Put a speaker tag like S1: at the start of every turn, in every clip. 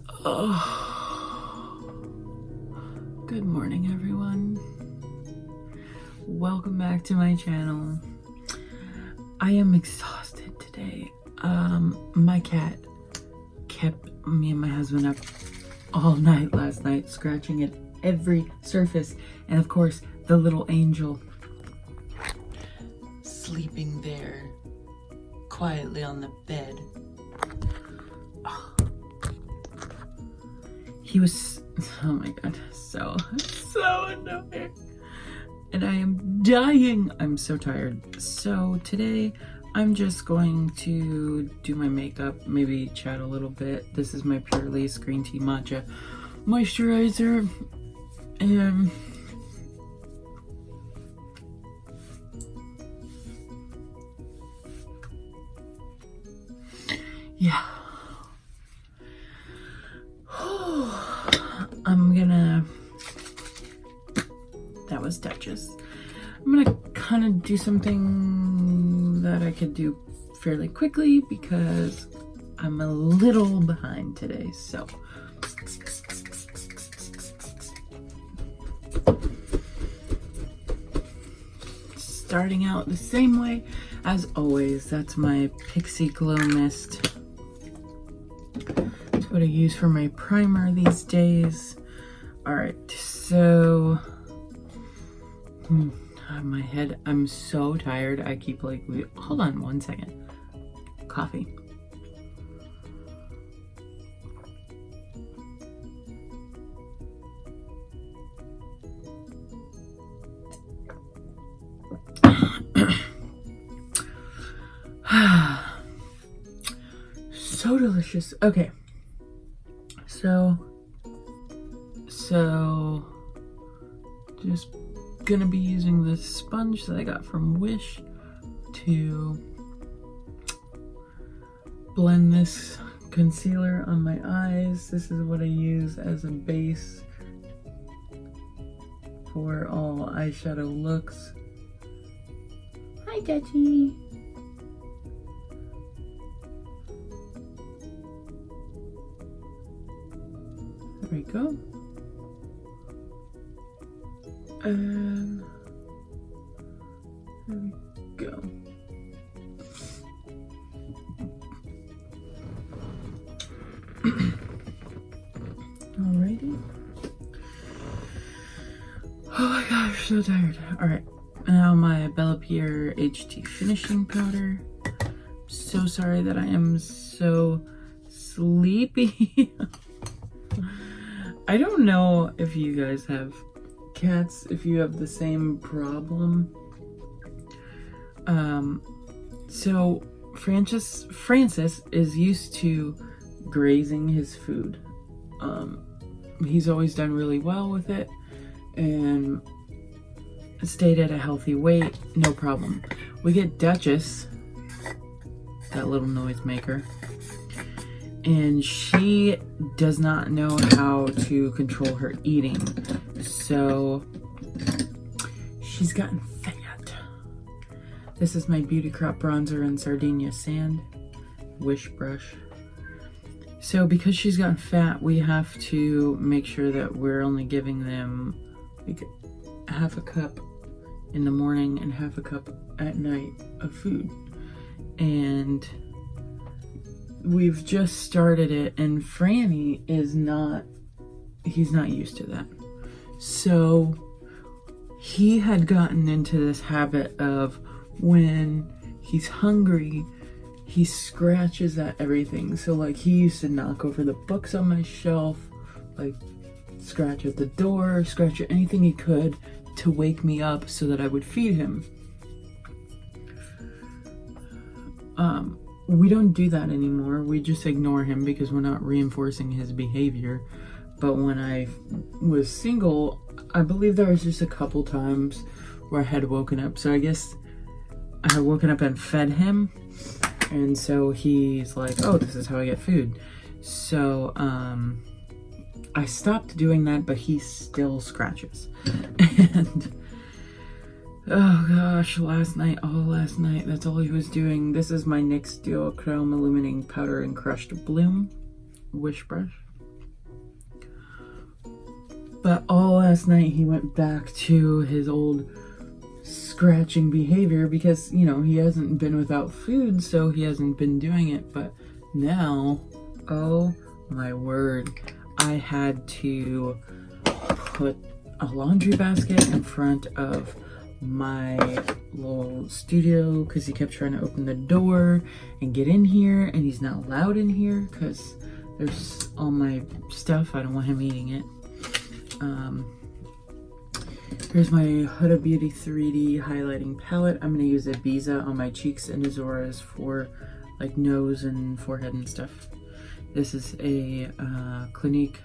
S1: Oh, good morning, everyone. Welcome back to my channel. I am exhausted today. My cat kept me and my husband up all night last night, scratching at every surface, and of course, the little angel sleeping there quietly on the bed. He was, oh my god, so annoying. And I am dying. I'm so tired. So today I'm just going to do my makeup, maybe chat a little bit. This is my Pure Lace Green Tea Matcha moisturizer. And yeah. That was Duchess. I'm gonna kind of do something that I could do fairly quickly because I'm a little behind today, so. Starting out the same way as always, that's my Pixie Glow Mist. That's what I use for my primer these days. Alright, so my head, I'm so tired. I keep like, hold on one second. Coffee. So delicious. Okay. So just gonna be using this sponge that I got from Wish to blend this concealer on my eyes. This is what I use as a base for all eyeshadow looks. Hi, Dutchie. There we go. And there we go. Alrighty. Oh my gosh, so tired. Alright, now my Bella Pierre HT finishing powder. I'm so sorry that I am so sleepy. I don't know if you guys have cats, if you have the same problem. So Francis is used to grazing his food. He's always done really well with it and stayed at a healthy weight, no problem. We get Duchess, that little noise maker, and she does not know how to control her eating, so she's gotten fat. This is my Beauty Crop bronzer in Sardinia Sand, Wish brush. So because she's gotten fat, we have to make sure that we're only giving them like half a cup in the morning and half a cup at night of food. And we've just started it, and Franny is he's not used to that. So he had gotten into this habit of when he's hungry, he scratches at everything. So like he used to knock over the books on my shelf, like scratch at the door, scratch at anything he could to wake me up so that I would feed him. We don't do that anymore. We just ignore him because we're not reinforcing his behavior. But when I was single, I believe there was just a couple times where I had woken up. So I guess I had woken up and fed him. And so he's like, oh, this is how I get food. So I stopped doing that, but he still scratches. And oh gosh, last night, that's all he was doing. This is my NYX Duo Chrome Illuminating Powder and Crushed Bloom Wish brush. But all last night he went back to his old scratching behavior because, you know, he hasn't been without food, so he hasn't been doing it. But now, oh my word, I had to put a laundry basket in front of my little studio because he kept trying to open the door and get in here, and he's not allowed in here because there's all my stuff. I don't want him eating it. Here's my Huda Beauty 3D highlighting palette. I'm going to use Ibiza on my cheeks and azores for like nose and forehead and stuff. This is a Clinique.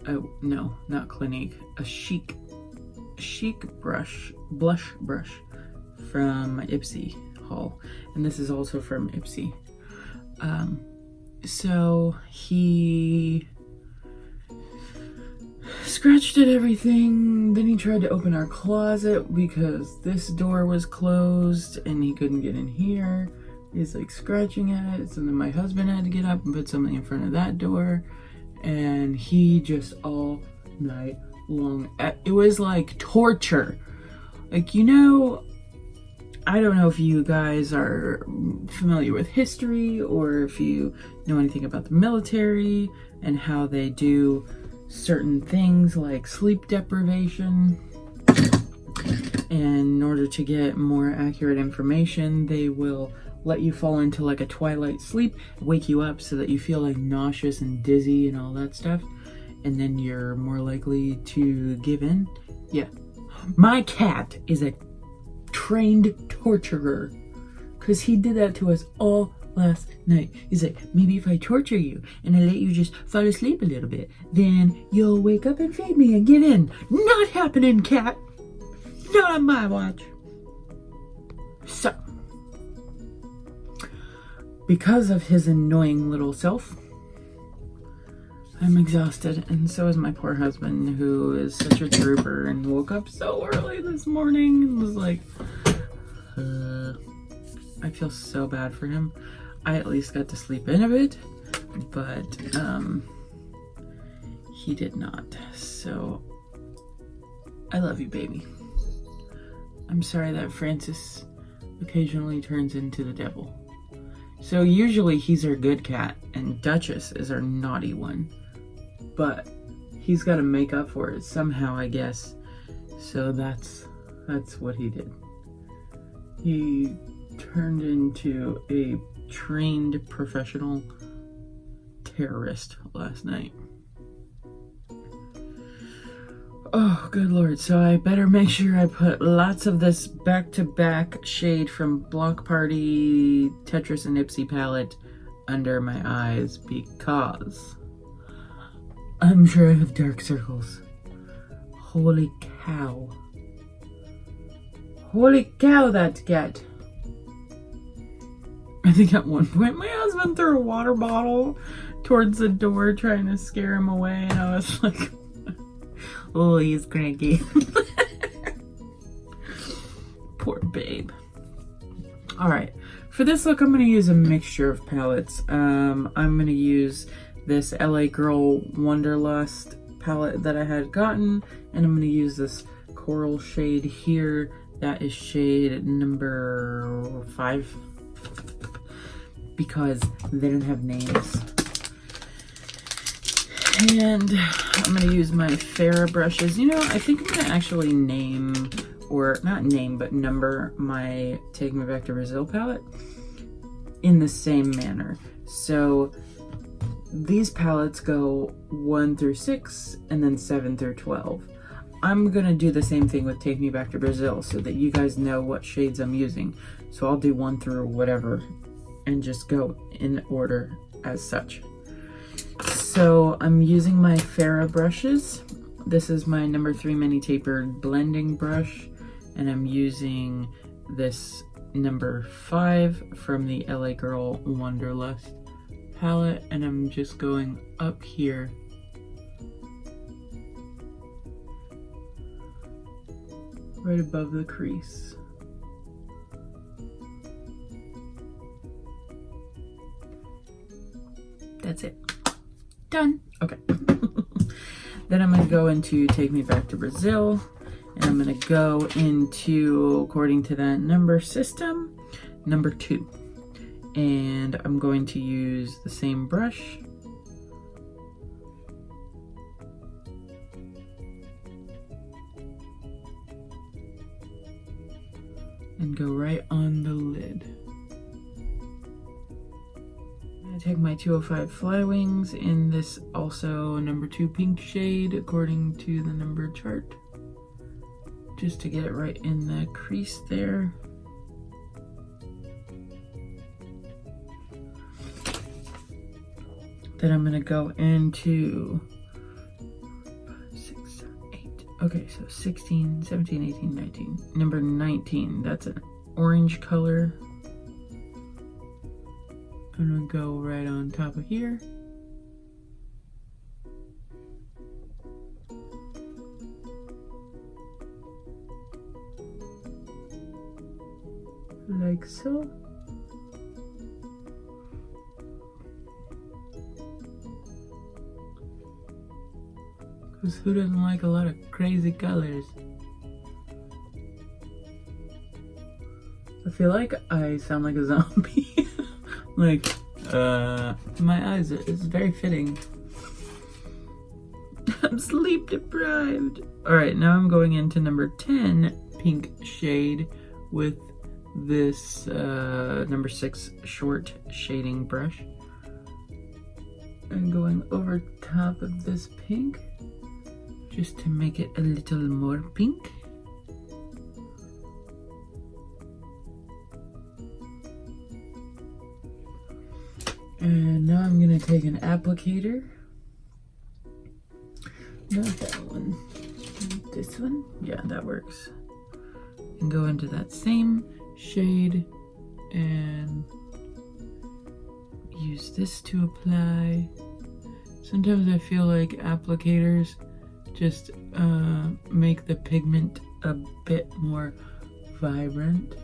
S1: Oh, no, not Clinique. A chic blush brush from Ipsy haul. And this is also from Ipsy. So he scratched at everything. Then he tried to open our closet because this door was closed and he couldn't get in here. He's like scratching at it. So then my husband had to get up and put something in front of that door. And he just all night long, it was like torture. Like, you know, I don't know if you guys are familiar with history or if you know anything about the military and how they do certain things like sleep deprivation. And in order to get more accurate information, they will let you fall into like a twilight sleep, wake you up so that you feel like nauseous and dizzy and all that stuff, and then you're more likely to give in. Yeah, my cat is a trained torturer because he did that to us all last night. He's like, maybe if I torture you and I let you just fall asleep a little bit, then you'll wake up and feed me and give in. Not happening, cat. Not on my watch. So, because of his annoying little self, I'm exhausted, and so is my poor husband, who is such a trooper and woke up so early this morning and was like, I feel so bad for him. I at least got to sleep in a bit, but he did not. So I love you, baby. I'm sorry that Francis occasionally turns into the devil. So usually he's our good cat and Duchess is our naughty one, but he's got to make up for it somehow, I guess. So that's what he did. He turned into a trained professional terrorist last night. Oh, good Lord. So I better make sure I put lots of this back-to-back shade from Block Party, Tetris, and Ipsy palette under my eyes because I'm sure I have dark circles. Holy cow. Holy cow, that's cat. I think at one point my husband threw a water bottle towards the door trying to scare him away, and I was like, oh, he's cranky. Poor babe. Alright, for this look I'm going to use a mixture of palettes. I'm going to use this LA Girl Wanderlust palette that I had gotten, and I'm going to use this coral shade here. That is shade number 5, because they don't have names. And I'm going to use my Farrah brushes. You know, I think I'm going to actually name, or not name, but number my Take Me Back to Brazil palette in the same manner. So these palettes go 1 through 6 and then 7 through 12. I'm going to do the same thing with Take Me Back to Brazil so that you guys know what shades I'm using. So I'll do 1 through whatever and just go in order as such. So I'm using my Farrah brushes. This is my number 3 mini tapered blending brush, and I'm using this number 5 from the LA Girl Wanderlust palette, and I'm just going up here right above the crease. That's it. Done. Okay. Then I'm going to go into Take Me Back to Brazil. And I'm going to go into, according to that number system, number 2. And I'm going to use the same brush. And go right on the lid. I'm going to take my 205 Fly Wings in this also number 2 pink shade according to the number chart. Just to get it right in the crease there. Then I'm going to go into 5, 6, 7, 8. Okay, so 16, 17, 18, 19. Number 19, that's an orange color. I'm going to go right on top of here. Like so. Because who doesn't like a lot of crazy colors? I feel like I sound like a zombie. Like, my eyes, it's very fitting. I'm sleep deprived. Alright, now I'm going into number 10 pink shade with this number 6 short shading brush. And going over top of this pink just to make it a little more pink. And now I'm going to take an applicator. Not that one. This one? Yeah, that works. And go into that same shade and use this to apply. Sometimes I feel like applicators just make the pigment a bit more vibrant.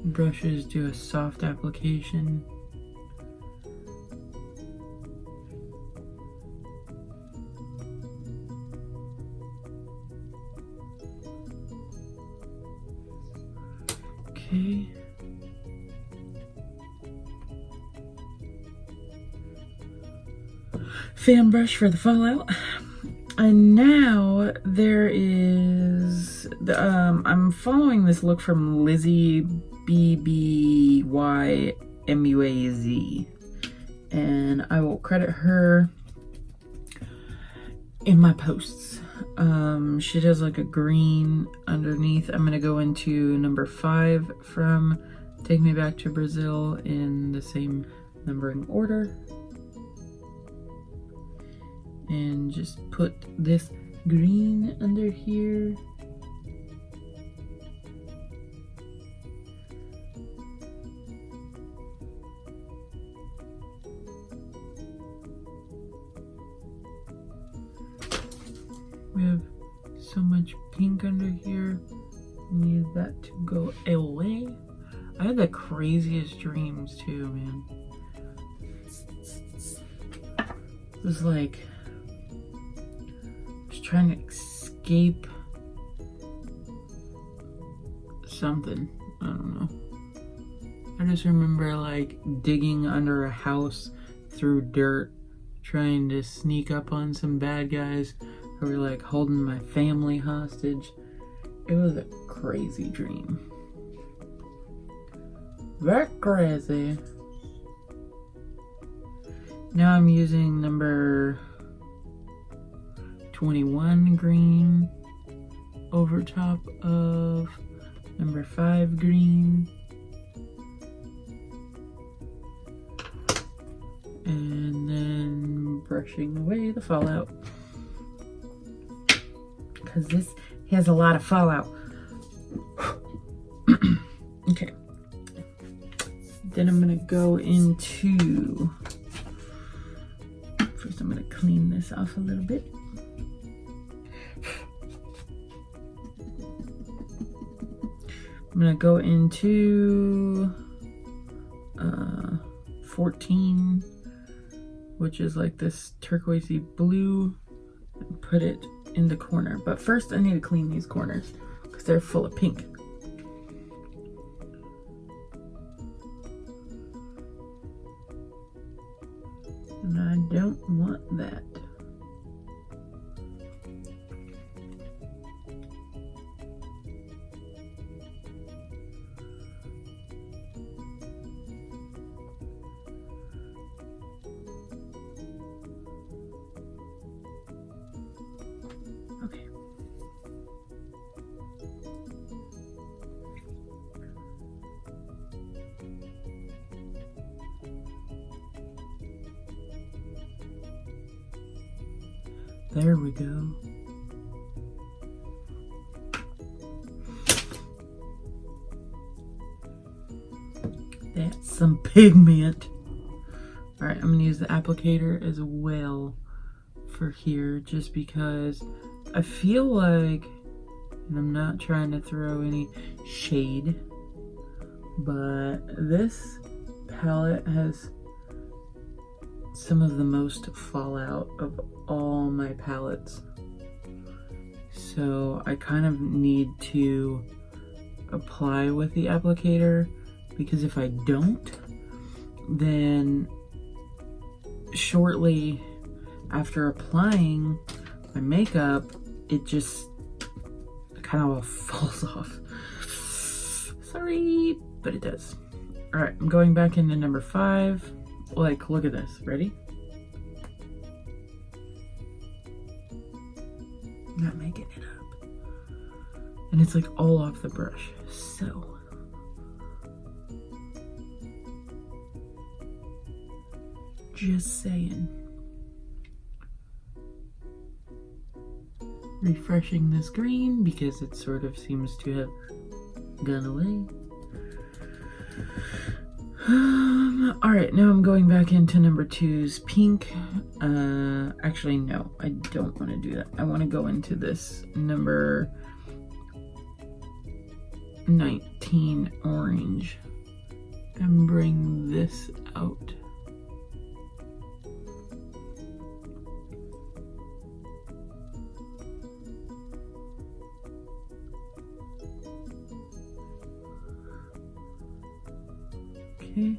S1: Brushes do a soft application. Okay. Fan brush for the fallout. And now there is the I'm following this look from Lizzie BBYMUAZ, and I will credit her in my posts. She does like a green underneath. I'm gonna go into number 5 from Take Me Back to Brazil in the same numbering order. And just put this green under here. We have so much pink under here. Need that to go away. I had the craziest dreams too, man. It was like trying to escape something. I don't know. I just remember like digging under a house through dirt, trying to sneak up on some bad guys who were like holding my family hostage. It was a crazy dream. Very crazy. Now I'm using number 21 green over top of number 5 green, and then brushing away the fallout because this has a lot of fallout. Okay, then I'm gonna go into, first I'm gonna clean this off a little bit. I'm gonna go into 14 which is like this turquoisey blue, and put it in the corner. But first I need to clean these corners because they're full of pink. And I don't want that. Okay. There we go. That's some pigment. All right, I'm gonna use the applicator as well for here, just because I feel like, and I'm not trying to throw any shade, but this palette has some of the most fallout of all my palettes. So I kind of need to apply with the applicator, because if I don't, then shortly after applying my makeup, it just kind of falls off. Sorry, but it does. All right, I'm going back into number 5. Like, look at this. Ready? Not making it up. And it's like all off the brush. So just saying. Refreshing this green because it sort of seems to have gone away. All right, now I'm going back into number 2's pink. Actually, no, I don't want to do that. I want to go into this number 19 orange and bring this out. Okay,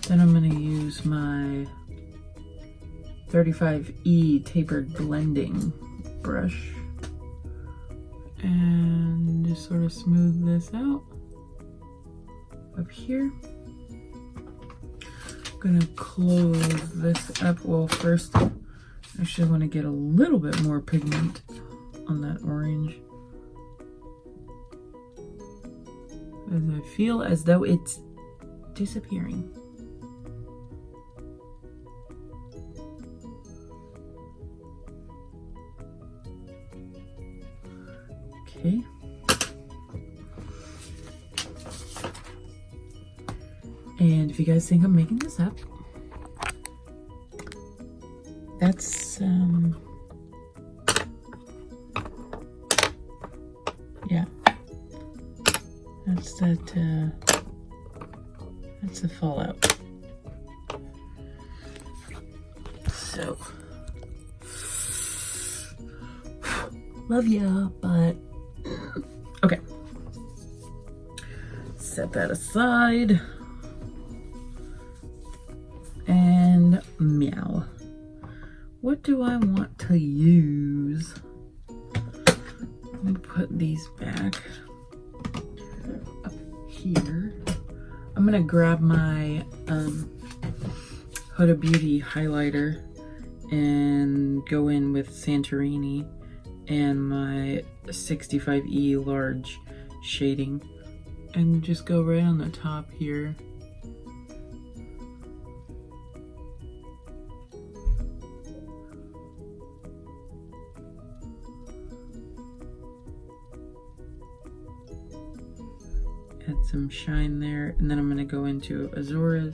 S1: then I'm going to use my 35E tapered blending brush and just sort of smooth this out up here. I'm going to close this up. Well, first I actually want to get a little bit more pigment on that orange, as I feel as though it's disappearing. Okay. And if you guys think I'm making this up, that's yeah, that's that that's the fallout. So love ya, but okay, set that aside. And meow, what do I want to use? Let me put these back up here. I'm gonna grab my Huda Beauty highlighter and go in with Santorini and my 65E large shading and just go right on the top here. Add some shine there, and then I'm going to go into Azores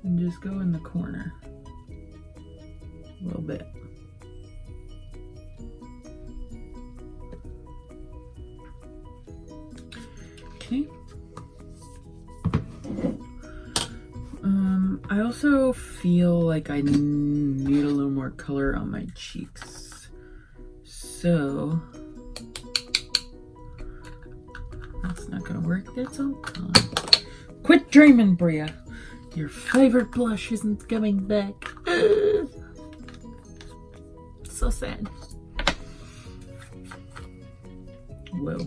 S1: and just go in the corner a little bit. Okay. I also feel like I need a little more color on my cheeks. So that's not gonna work. That's all gone. Quit dreaming, Bria. Your favorite blush isn't coming back. Ugh. So sad. Whoa.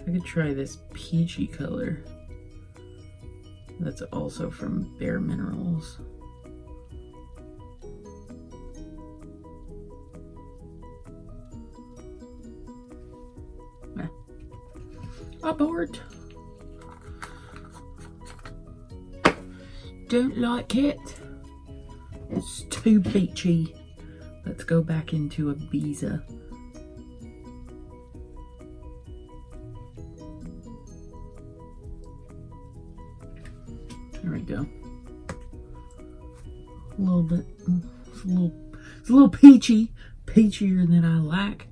S1: I could try this peachy color. That's also from Bare Minerals. Abort. Don't like it. It's too peachy. Let's go back into Ibiza. There we go. A little bit. It's a little peachy. Peachier than I like.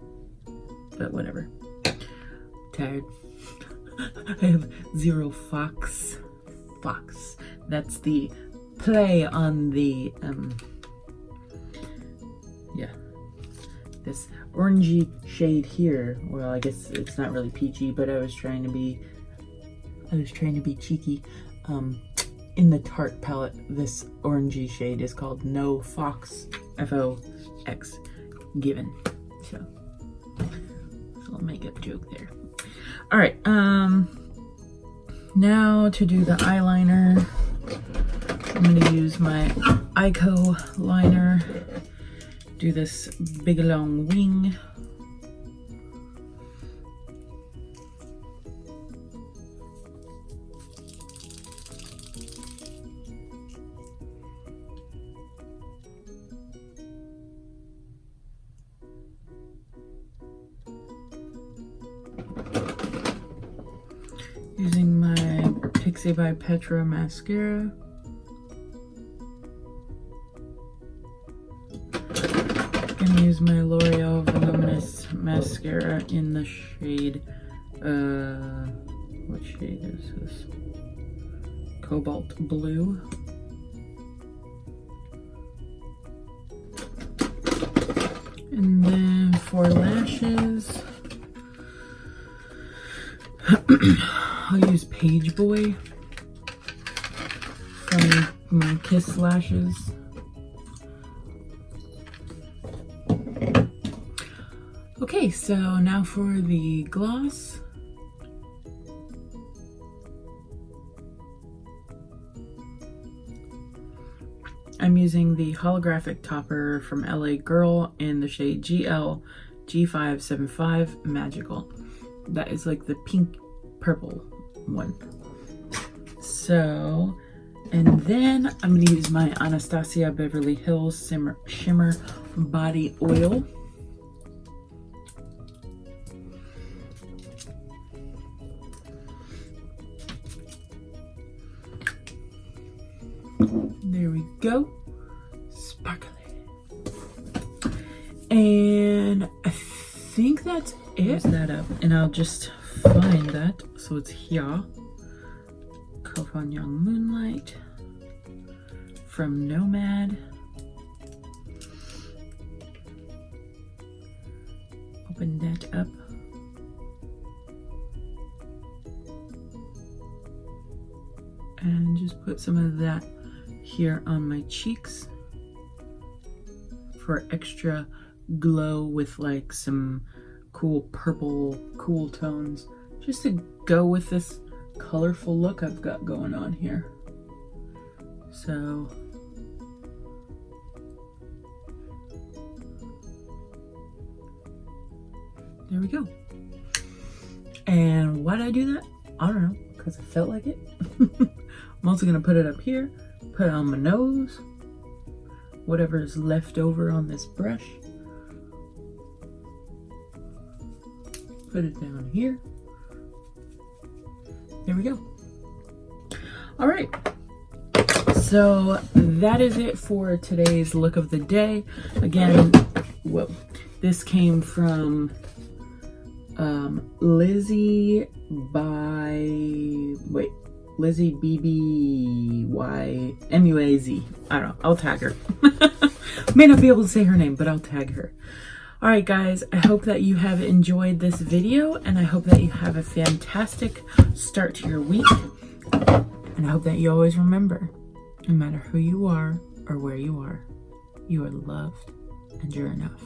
S1: But whatever. Tired. I have zero fox. Fox. That's the play on the yeah. This orangey shade here. Well, I guess it's not really peachy, but I was trying to be cheeky. In the Tarte palette, this orangey shade is called No Fox, F-O-X, given. So, a little makeup joke there. All right, now to do the eyeliner, I'm gonna use my Ico liner, do this big long wing. Using my Ipsy by Petra mascara. Gonna use my L'Oreal Voluminous mascara in the shade, what shade is this? Cobalt Blue. And then for lashes, I'll use Pageboy from my Kiss lashes. Okay, so now for the gloss. I'm using the holographic topper from LA Girl in the shade GL G575 Magical. That is like the pink purple one. So, and then I'm going to use my Anastasia Beverly Hills Shimmer Body Oil. There we go. Sparkly. And I think that's it. Use that up and I'll just find that. So it's here. Kofan Young Moonlight from Nomad. Open that up. And just put some of that here on my cheeks for extra glow with like some cool purple cool tones, just to go with this colorful look I've got going on here. So there we go. And why'd I do that? I don't know, because I felt like it. I'm also gonna put it up here, put it on my nose, whatever is left over on this brush. Put it down here. There we go. All right. So that is it for today's look of the day. Again, whoa, this came from Lizzie by, wait, Lizzie BBYMUAZ. I don't know. I'll tag her. May not be able to say her name, but I'll tag her. All right, guys. I hope that you have enjoyed this video, and I hope that you have a fantastic start to your week. And I hope that you always remember, no matter who you are or where you are loved and you're enough.